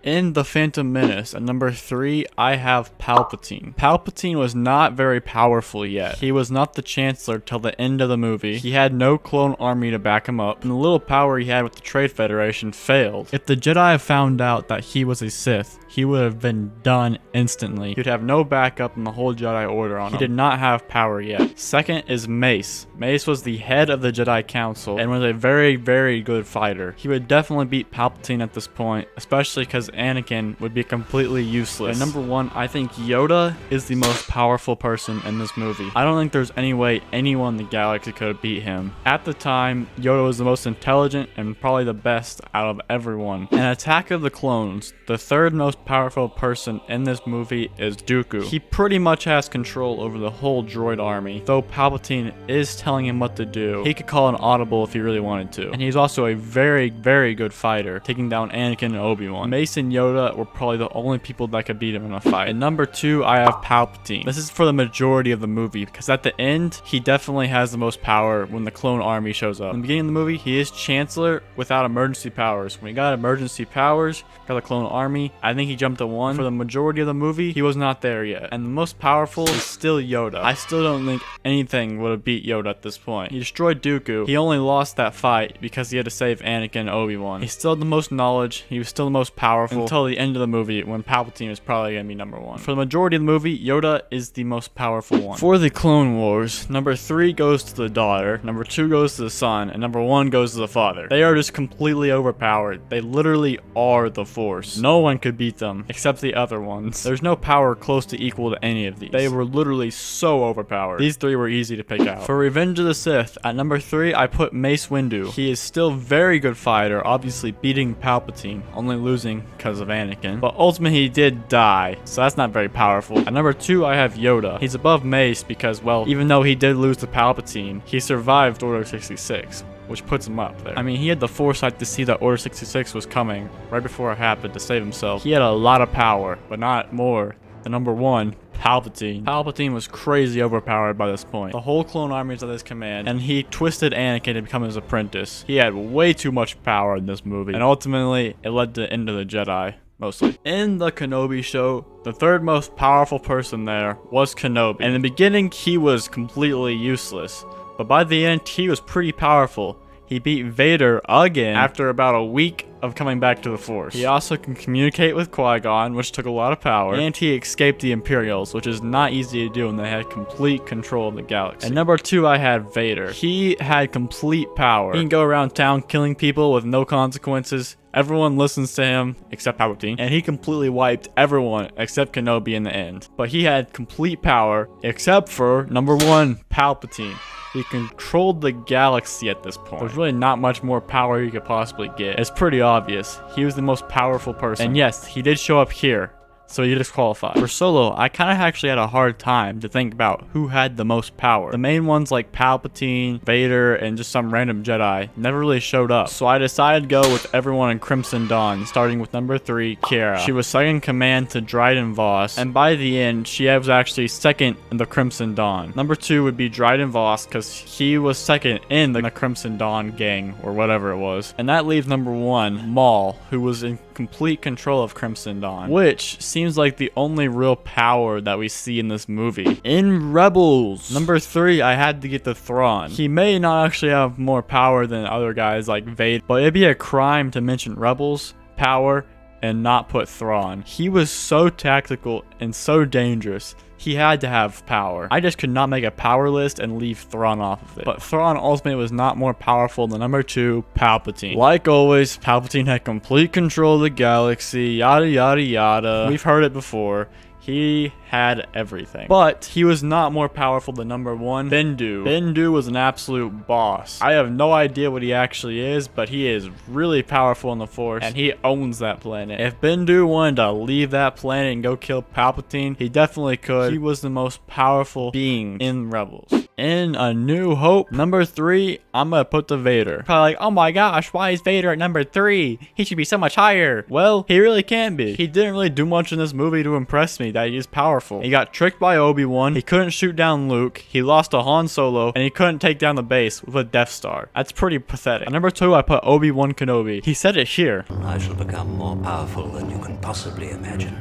In The Phantom Menace, at number 3, I have Palpatine. Palpatine was not very powerful yet. He was not the Chancellor till the end of the movie. He had no clone army to back him up, and the little power he had with the Trade Federation failed. If the Jedi found out that he was a Sith, he would have been done instantly. He would have no backup in the whole Jedi Order on him. He did not have power yet. Second is Mace. Mace was the head of the Jedi Council and was a very, very good fighter. He would definitely beat Palpatine at this point, especially because Anakin would be completely useless. And number 1, I think Yoda is the most powerful person in this movie. I don't think there's any way anyone in the galaxy could have beat him. At the time, Yoda was the most intelligent and probably the best out of everyone. In Attack of the Clones, the third most powerful person in this movie is Dooku. He pretty much has control over the whole droid army, though Palpatine is telling him what to do. He could call an audible if he really wanted to. And he's also a very, very good fighter, taking down Anakin and Obi-Wan. Mace and Yoda were probably the only people that could beat him in a fight. And number 2, I have Palpatine. This is for the majority of the movie, because at the end, he definitely has the most power when the clone army shows up. In the beginning of the movie, he is Chancellor without emergency powers. When he got emergency powers, got the clone army, I think he jumped to 1. For the majority of the movie, he was not there yet. And the most powerful is still Yoda. I still don't think anything would have beat Yoda at this point. He destroyed Dooku. He only lost that fight because he had to save Anakin and Obi-Wan. He still had the most knowledge. He was still the most powerful until the end of the movie when Palpatine was probably going to be number 1. For the majority of the movie, Yoda is the most powerful one. For the Clone Wars, number 3 goes to the daughter, number 2 goes to the son, and number 1 goes to the father. They are just completely overpowered. They literally are the Force. No one could beat them except the other ones. There's no power close to equal to any of these. They were literally so overpowered. These 3 were easy to pick out. For Revenge of the Sith, at number 3, I put Mace Windu. He is still very good fighter, obviously beating Palpatine, only losing because of Anakin. But ultimately he did die, so that's not very powerful. At number 2, I have Yoda. He's above Mace because, well, even though he did lose to Palpatine, he survived Order 66. Which puts him up there. I mean, he had the foresight to see that Order 66 was coming right before it happened to save himself. He had a lot of power, but not more than number 1, Palpatine. Palpatine was crazy overpowered by this point. The whole clone army is at his command, and he twisted Anakin to become his apprentice. He had way too much power in this movie, and ultimately, it led to the end of the Jedi. Mostly. In the Kenobi show, the third most powerful person there was Kenobi. In the beginning, he was completely useless, but by the end, he was pretty powerful. He beat Vader again after about a week of coming back to the Force. He also can communicate with Qui-Gon, which took a lot of power, and he escaped the Imperials, which is not easy to do when they had complete control of the galaxy. And number 2, I had Vader. He had complete power. He can go around town killing people with no consequences. Everyone listens to him, except Palpatine, and he completely wiped everyone except Kenobi in the end. But he had complete power, except for number 1, Palpatine. He controlled the galaxy at this point. There's really not much more power you could possibly get. It's pretty obvious. He was the most powerful person. And yes, he did show up here, so he disqualified. For Solo, I kind of actually had a hard time to think about who had the most power. The main ones like Palpatine, Vader, and just some random Jedi never really showed up. So I decided to go with everyone in Crimson Dawn, starting with number 3, Kiara. She was second in command to Dryden Voss, and by the end, she was actually second in the Crimson Dawn. Number 2 would be Dryden Voss, because he was second in the Crimson Dawn gang, or whatever it was. And that leaves number 1, Maul, who was in complete control of Crimson Dawn, which seems like the only real power that we see in this movie. In Rebels, number 3, I had to get the Thrawn. He may not actually have more power than other guys like Vader, but it'd be a crime to mention Rebels power and not put Thrawn. He was so tactical and so dangerous. He had to have power. I just could not make a power list and leave Thrawn off of it. But Thrawn ultimately was not more powerful than number 2, Palpatine. Like always, Palpatine had complete control of the galaxy, yada yada yada. We've heard it before. He had everything. But he was not more powerful than number 1, Bendu. Bendu was an absolute boss. I have no idea what he actually is, but he is really powerful in the Force, and he owns that planet. If Bendu wanted to leave that planet and go kill Palpatine, he definitely could. He was the most powerful being in Rebels. in A New Hope. Number 3, I'm gonna put the Vader. Probably like, oh my gosh, why is Vader at number 3? He should be so much higher. Well, he really can't be. He didn't really do much in this movie to impress me that he is powerful. He got tricked by Obi-Wan. He couldn't shoot down Luke. He lost to Han Solo, and he couldn't take down the base with a Death Star. That's pretty pathetic. At number 2, I put Obi-Wan Kenobi. He said it here. I shall become more powerful than you can possibly imagine.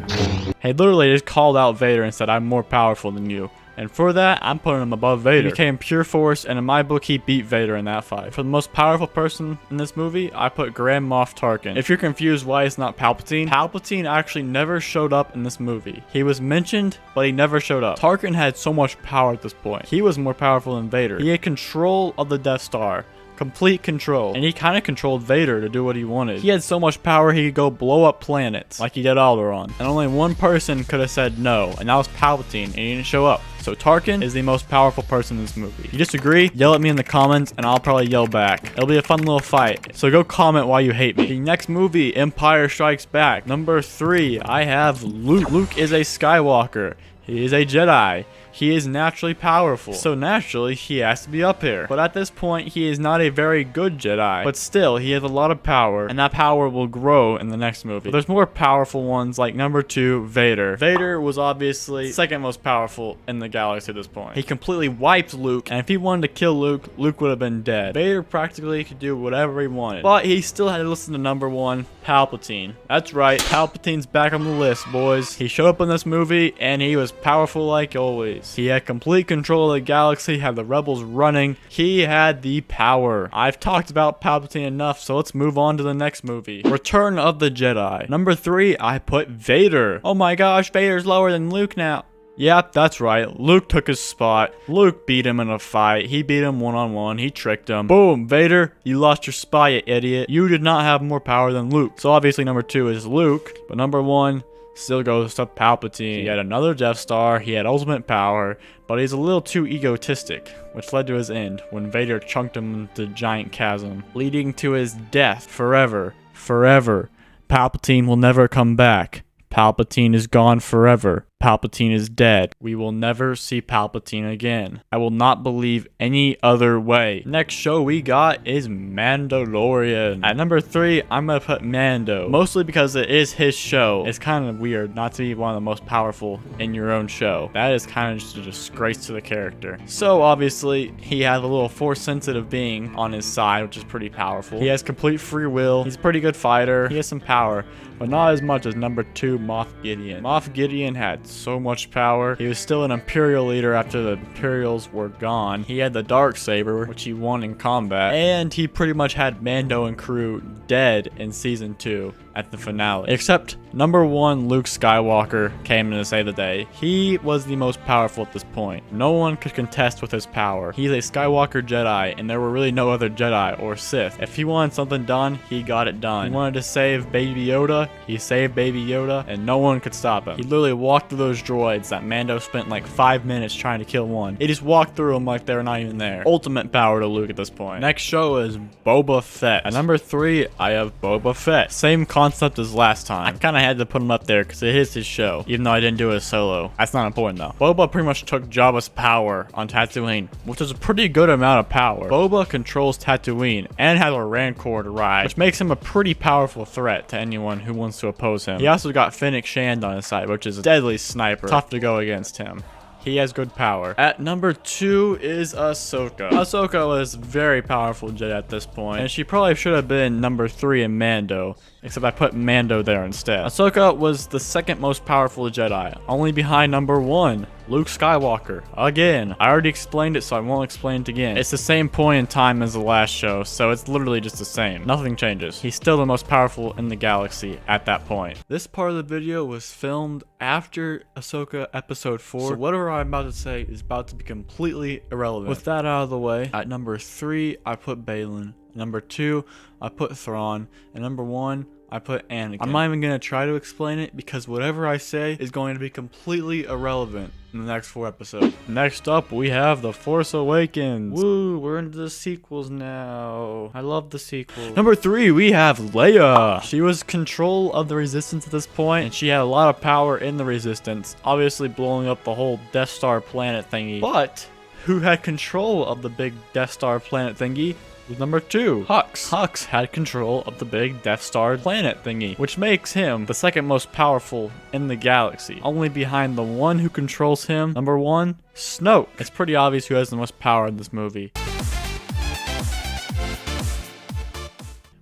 He literally just called out Vader and said, I'm more powerful than you. And for that, I'm putting him above Vader. He became pure force, and in my book, he beat Vader in that fight. For the most powerful person in this movie, I put Grand Moff Tarkin. If you're confused why it's not Palpatine, Palpatine actually never showed up in this movie. He was mentioned, but he never showed up. Tarkin had so much power at this point. He was more powerful than Vader. He had control of the Death Star. Complete control, and he kind of controlled Vader to do what he wanted. He had so much power he could go blow up planets like he did Alderaan, and only one person could have said no, and that was Palpatine, and he didn't show up. So Tarkin is the most powerful person in this movie. If you disagree, yell at me in the comments, and I'll probably yell back. It'll be a fun little fight, so go comment why you hate me. The next movie, Empire Strikes Back. Number 3, I have Luke. Luke is a Skywalker. He is a Jedi. He is naturally powerful, so naturally he has to be up here. But at this point, he is not a very good Jedi. But still, he has a lot of power, and that power will grow in the next movie. But there's more powerful ones, like number 2, Vader. Vader was obviously second most powerful in the galaxy at this point. He completely wiped Luke, and if he wanted to kill Luke, Luke would have been dead. Vader practically could do whatever he wanted, but he still had to listen to number 1, Palpatine. That's right, Palpatine's back on the list, boys. He showed up in this movie, and he was powerful like always. He had complete control of the galaxy, had the rebels running. He had the power. I've talked about Palpatine enough, so let's move on to the next movie. Return of the Jedi. Number 3, I put Vader. Oh my gosh, Vader's lower than Luke now. Yep, that's right. Luke took his spot. Luke beat him in a fight. He beat him one-on-one. He tricked him. Boom, Vader, you lost your spot, you idiot. You did not have more power than Luke. So obviously number 2 is Luke, but number 1 still goes to Palpatine. He had another Death Star, he had ultimate power, but he's a little too egotistic, which led to his end when Vader chunked him into the giant chasm, leading to his death forever. Forever. Palpatine will never come back. Palpatine is gone forever. Palpatine is dead. We will never see Palpatine again. I will not believe any other way. Next show we got is Mandalorian. At number 3, I'm gonna put Mando. Mostly because it is his show. It's kind of weird not to be one of the most powerful in your own show. That is kind of just a disgrace to the character. So obviously, he has a little force-sensitive being on his side, which is pretty powerful. He has complete free will. He's a pretty good fighter. He has some power, but not as much as number 2, Moff Gideon. Moff Gideon had so much power. He was still an Imperial leader after the Imperials were gone. He had the Darksaber, which he won in combat, and he pretty much had Mando and crew dead in season 2 at the finale. Except number 1, Luke Skywalker, came in to save the day. He was the most powerful at this point. No one could contest with his power. He's a Skywalker Jedi, and there were really no other Jedi or Sith. If he wanted something done, he got it done. He wanted to save Baby Yoda, he saved Baby Yoda, and no one could stop him. He literally walked through those droids that Mando spent like 5 minutes trying to kill one. He just walked through them like they were not even there. Ultimate power to Luke at this point. Next show is Boba Fett. At number 3, I have Boba Fett. Same concept as last time. I kind of had to put him up there because it is his show, even though I didn't do it solo. That's not important though. Boba pretty much took Jabba's power on Tatooine, which is a pretty good amount of power. Boba controls Tatooine and has a Rancor to ride, which makes him a pretty powerful threat to anyone who wants to oppose him. He also got Fennec Shand on his side, which is a deadly sniper. Tough to go against him. He has good power. At number 2 is Ashoka. Ashoka was very powerful Jedi at this point, and she probably should have been number 3 in Mando, except I put Mando there instead. Ahsoka was the second most powerful Jedi, only behind number 1, Luke Skywalker. Again, I already explained it, so I won't explain it again. It's the same point in time as the last show, so it's literally just the same. Nothing changes. He's still the most powerful in the galaxy at that point. This part of the video was filmed after Ahsoka episode 4, so whatever I'm about to say is about to be completely irrelevant. With that out of the way, at number 3, I put Balin. Number 2, I put Thrawn. And number 1, I put Anakin. I'm not even going to try to explain it because whatever I say is going to be completely irrelevant in the next 4 episodes. Next up, we have The Force Awakens. Woo, we're into the sequels now. I love the sequels. Number 3, we have Leia. She was control of the Resistance at this point, and she had a lot of power in the Resistance, obviously blowing up the whole Death Star planet thingy. But who had control of the big Death Star planet thingy was number 2, Hux. Hux had control of the big Death Star planet thingy, which makes him the second most powerful in the galaxy, only behind the one who controls him, number 1, Snoke. It's pretty obvious who has the most power in this movie.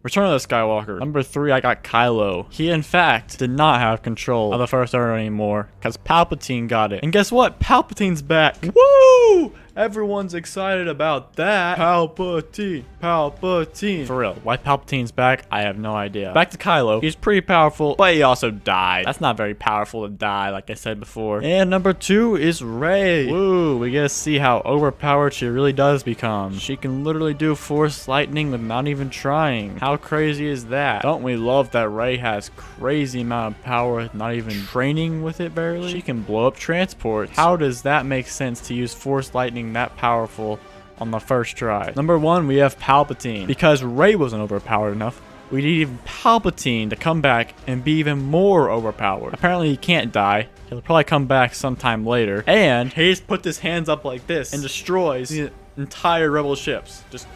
Return of the Skywalker. Number 3, I got Kylo. He, in fact, did not have control of the First Order anymore, because Palpatine got it. And guess what? Palpatine's back. Woo! Everyone's excited about that. Palpatine. Palpatine. For real, why Palpatine's back, I have no idea. Back to Kylo. He's pretty powerful, but he also died. That's not very powerful to die, like I said before. And number 2 is Rey. Woo, we get to see how overpowered she really does become. She can literally do Force lightning without even trying. How crazy is that? Don't we love that Rey has crazy amount of power, not even training with it barely? She can blow up transports. How does that make sense to use Force lightning that powerful on the first try? Number 1, we have Palpatine. Because Rey wasn't overpowered enough, we need even Palpatine to come back and be even more overpowered. Apparently he can't die. He'll probably come back sometime later. And he just puts his hands up like this and destroys the entire Rebel ships. Just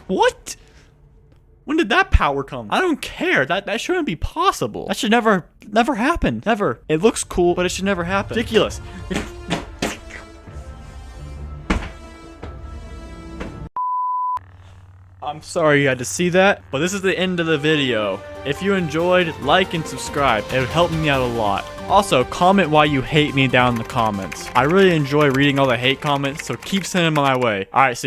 what? When did that power come? I don't care. That shouldn't be possible. That should never happen. Never. It looks cool, but it should never happen. Ridiculous. I'm sorry you had to see that, but this is the end of the video. If you enjoyed, like and subscribe. It would help me out a lot. Also, comment why you hate me down in the comments. I really enjoy reading all the hate comments, so keep sending them my way. Alright, see ya.